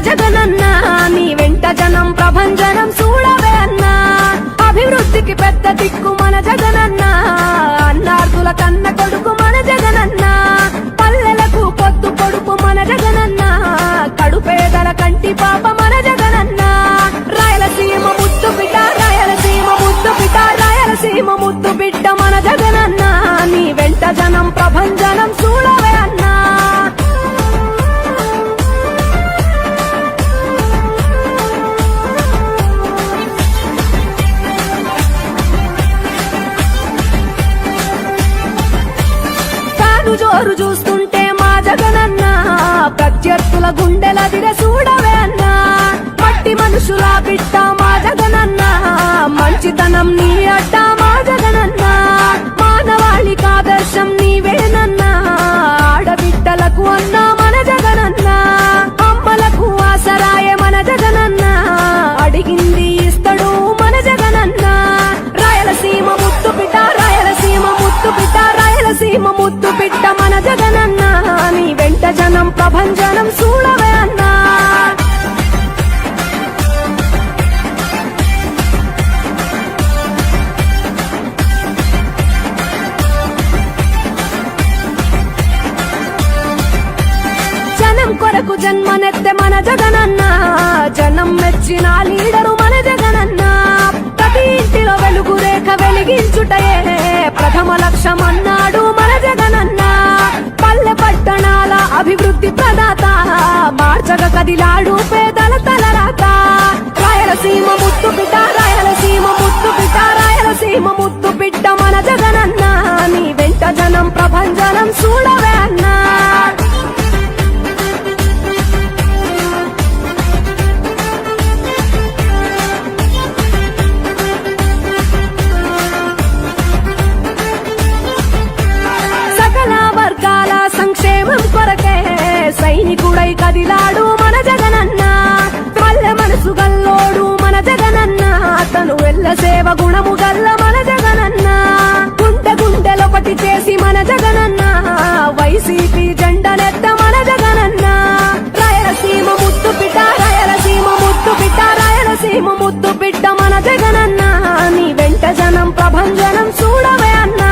జగనన్న నీ వెంట జనం ప్రభంజనం చూడవే అన్నా అభివృద్ధికి పెద్ద దిక్కు మన జగనన్న అన్నార్థుల కన్న కొడుకు మన జగనన్న పల్లెలకు పొద్దు పొడుపు మన జగనన్న కడుపేదల కంటి పాప మన జగనన్న రాయలసీమ ముద్దు బిడ్డ రాయలసీమ ముద్దు బిడ్డ రాయలసీమ ముద్దు బిడ్డ మన జగనన్న నీ వెంట జనం ప్రభంజనం చూడవే అన్నా జోరు చూస్తుంటే మా జగనన్న ప్రత్యర్థుల గుండెల దిర చూడవే అన్నా మట్టి మనుషుల బిడ్డ మా జగనన్న మంచితనం నీ అడ్డ మా జగనన్న మానవాళికి ఆదర్శం నీవేనన్నా ఆడబిడ్డలకు అన్నా మన జగనన్న అమ్మలకు ఆసరాయ మన జగనన్న అడిగింది ఇస్తడు మన జగనన్న రాయలసీమ ముద్దు బిడ్డ రాయలసీమ ముద్దు బిడ్డ రాయలసీమ ముద్దు బిడ్డ మన జగనన్న నీ వెంట జనం ప్రభంజనం చూడవే అన్నా జనం కొరకు జన్మనెత్తే మన జగనన్న జనం మెచ్చిన లీడరు మన జగనన్న ప్రతి ఇంటిలో వెలుగు రేఖ వెలిగించుటయే ప్రథమ లక్ష్యం అన్నాడు మన జగనన్న పల్లె పట్టణాల అభివృద్ధి ప్రదాత మార్చగ కదిలాడు పేదల తలరాత రాయలసీమ ముద్దు బిడ్డ రాయలసీమ ముద్దు బిడ్డ రాయలసీమ ముద్దు బిడ్డ మన జగనన్న నీ వెంట జనం ప్రభంజనం చూడవే అన్నా సంక్షేమం కొరకే సైనికుడై కదిలాడు మన జగనన్న పల్లె మనసు గల్లోడు మన జగనన్న అతను ఎల్ల సేవ గుణము గల్ల మన జగనన్న గుండె గుండెలొకటి చేసి మన జగనన్న వైసీపీ జెండనెత్త మన జగనన్న రాయలసీమ ముద్దు బిడ్డ రాయలసీమ ముద్దు బిడ్డ రాయలసీమ ముద్దు బిడ్డ మన జగనన్న నీ వెంట జనం ప్రభంజనం చూడవే అన్నా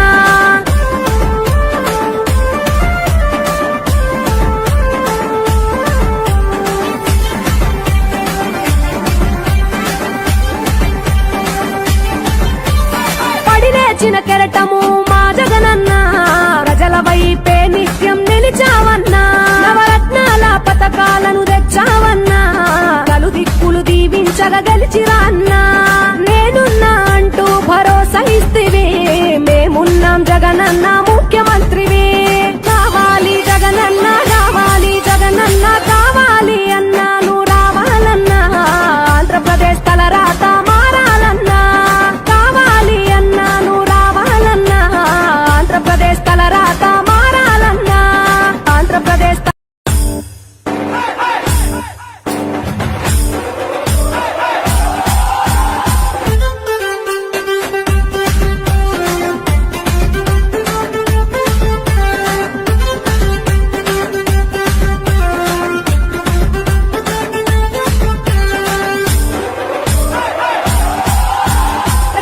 చిన్న కెరటము మా జగనన్న ప్రజల వైపే నిత్యం నిలిచావన్నా నవరత్నాల పథకాలను తెచ్చావన్నా కలు దిక్కులు దీవించగా గెలిచిరా అన్నా నేనున్నా అంటూ భరోసా ఇస్తివి మేమున్నాం జగనన్న ముఖ్యమంత్రివి కావాలి జగనన్న రావాలి జగనన్న కావాలి అన్నా నువ్వు రావాలన్నా ఆంధ్రప్రదేశ్ తలరాత మారాలన్నా కావాలి అన్నా ఆంధ్రప్రదేశ్ తలరాత మారాలన్నా ఆంధ్రప్రదేశ్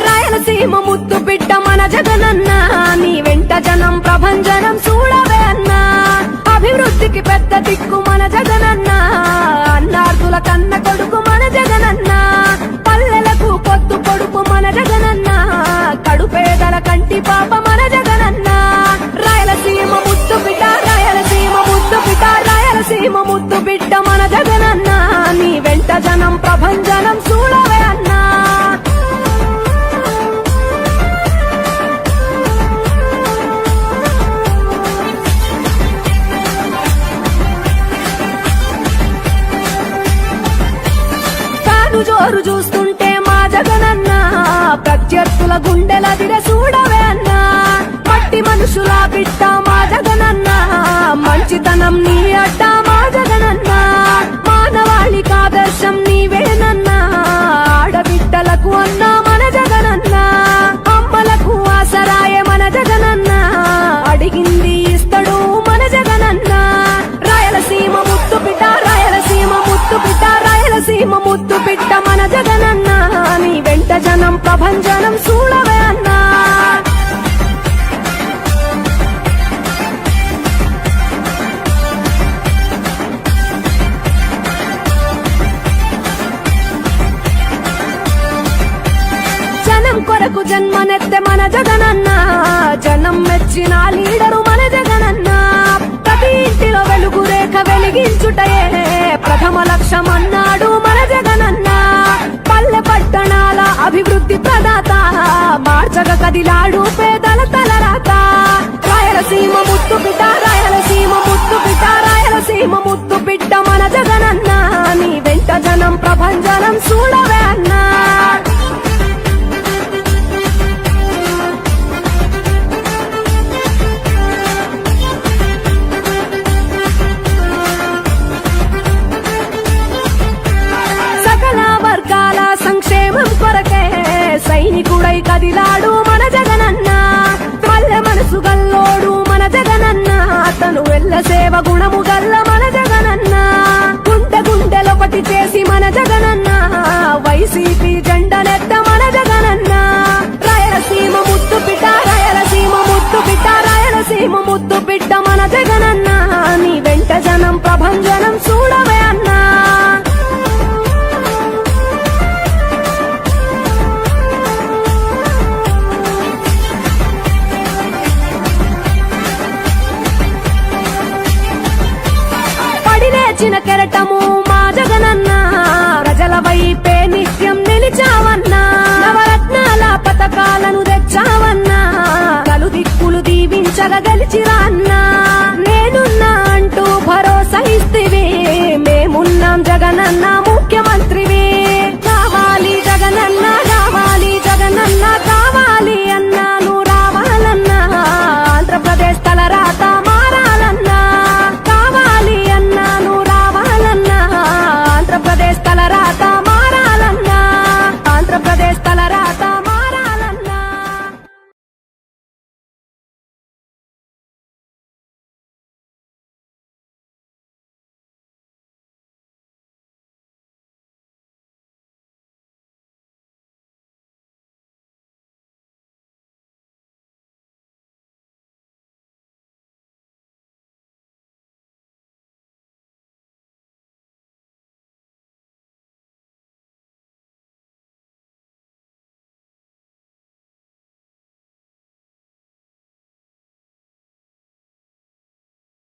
రాయలసీమ ముద్దు బిడ్డ మన జగనన్న నీ వెంట జనం ప్రభంజనం చూడవే అన్నా అభివృద్ధికి పెద్ద దిక్కు మన జగనన్న అన్నార్థుల కన్న కొడుకు మన జగనన్న పల్లెలకు పొద్దు పొడుపు మన జగనన్న కడుపేదల కంటి పాప మన జగనన్న రాయలసీమ ముద్దు బిడ్డ రాయలసీమ ముద్దు బిడ్డ రాయలసీమ ముద్దు బిడ్డ మన జగనన్న నీ వెంట జనం ప్రభంజనం చూడవే అన్నా జోరు చూస్తుంటే మా జగనన్న ప్రత్యర్థుల గుండెల దిర చూడవే అన్నా మట్టి మనుషుల బిడ్డ మా జగనన్న మంచితనం నీ అడ్డ మా జగనన్న మానవాళికి ఆదర్శం నీవేనన్నా ఆడబిడ్డలకు అన్నా మన జగనన్న అమ్మలకు ఆసరాయ మన జగనన్న అడిగింది ఇస్తడు మన జగనన్న రాయలసీమ ముద్దు బిడ్డ రాయలసీమ ముద్దు బిడ్డ పిట్ట మన జగనన్న నీ వెంట జనం ప్రభంజనం చూడవే అన్నా జనం కొరకు జన్మనెత్తే మన జగనన్న జనం మెచ్చిన లీడరు మన జగనన్న ప్రతి ఇంటిలో వెలుగు రేఖ వెలిగించుటయే ప్రథమ లక్ష్యం అన్నాడు మన జగనన్న పల్లె పట్టణాల అభివృద్ధి ప్రదాత మార్చగ కదిలాడు పేదల తలరాత రాయలసీమ ముద్దు బిడ్డ రాయలసీమ ముద్దు బిడ్డ రాయలసీమ ముద్దు బిడ్డ మన జగనన్న నీ వెంట జనం ప్రభంజనం చూడవే అన్నా సంక్షేమం కొరకే సైనికుడై కదిలాడు మన జగనన్న పల్లె మనసు గల్లోడు మన జగనన్న అతను వెళ్ళ సేవ గుణము గల్ల మన జగనన్న గుండె గుండెలొకటి చేసి మన జగనన్న వైసీపీ జెండనెత్త మన జగనన్న రాయలసీమ ముద్దు బిడ్డ రాయలసీమ ముద్దు బిడ్డ రాయలసీమ ముద్దు బిడ్డ మన జగనన్న నీ వెంట జనం ప్రభంజనం చూడవే అన్నా చిన్న కెరటము